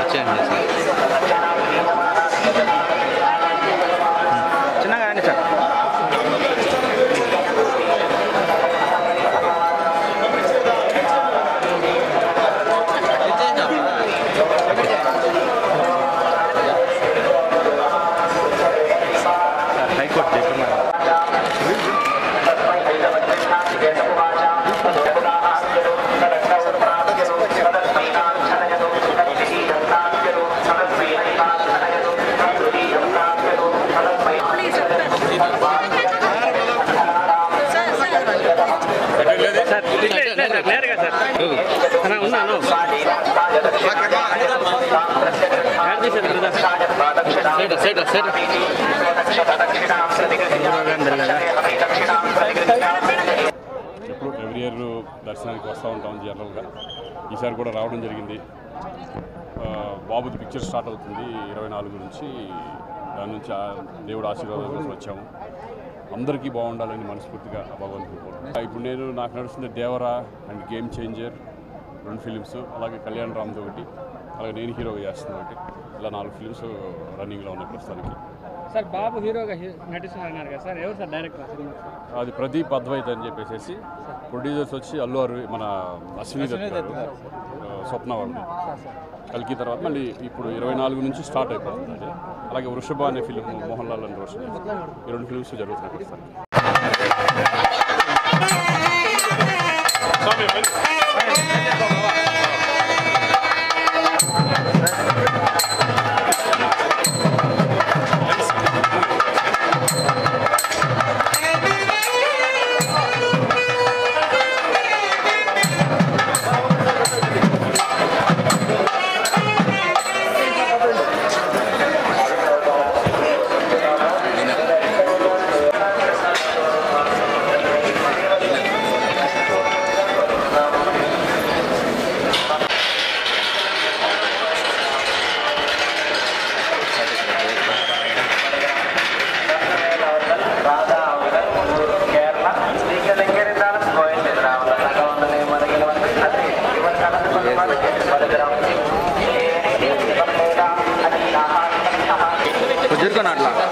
వచ్చేయండి సార్. చిన్నగా రండి సార్. హైకోర్టు దగ్గర ఉన్నాను. ఎప్పుడు ఎవ్రీ ఇయర్ దర్శనానికి వస్తూ ఉంటాం జనరల్గా. ఈసారి కూడా రావడం జరిగింది. బాబుది పిక్చర్ స్టార్ట్ అవుతుంది 24 నుంచి. దాని నుంచి దేవుడు ఆశీర్వాదం కోసం వచ్చాము. అందరికీ బాగుండాలని మనస్ఫూర్తిగా భగవంతుడు కోరుకుంటున్నాను. ఇప్పుడు నాకు నడుస్తుంది Devara and game changer 2 films, అలాగే కళ్యాణ్ రామ్ది ఒకటి, అలాగే నేను హీరోగా చేస్తున్నా ఒకటి. ఇలా 4 ఫిలిమ్స్ రన్నింగ్లో ఉన్నాయి ప్రస్తుతానికి. సార్ బాబు హీరోగా నటిస్తున్నారు కదా సార్, ఎవరు సార్ డైరెక్టర్? అది ప్రదీప్ అద్వైత్ అని చెప్పేసి. ప్రొడ్యూసర్స్ వచ్చి అల్లు అరవి, మన అశ్విని దత్, స్వప్న వాళ్ళు. కల్కి తర్వాత మళ్ళీ ఇప్పుడు 24 నుంచి స్టార్ట్ అయిపోతుంది అది. అలాగే వృషభ అనే ఫిలిం మోహన్ లాల్ అండ్ రోషన్, ఈ 2 ఫిలిమ్స్ జరుగుతున్నాయి ప్రస్తుతానికి. కుదురుకొని అట్లా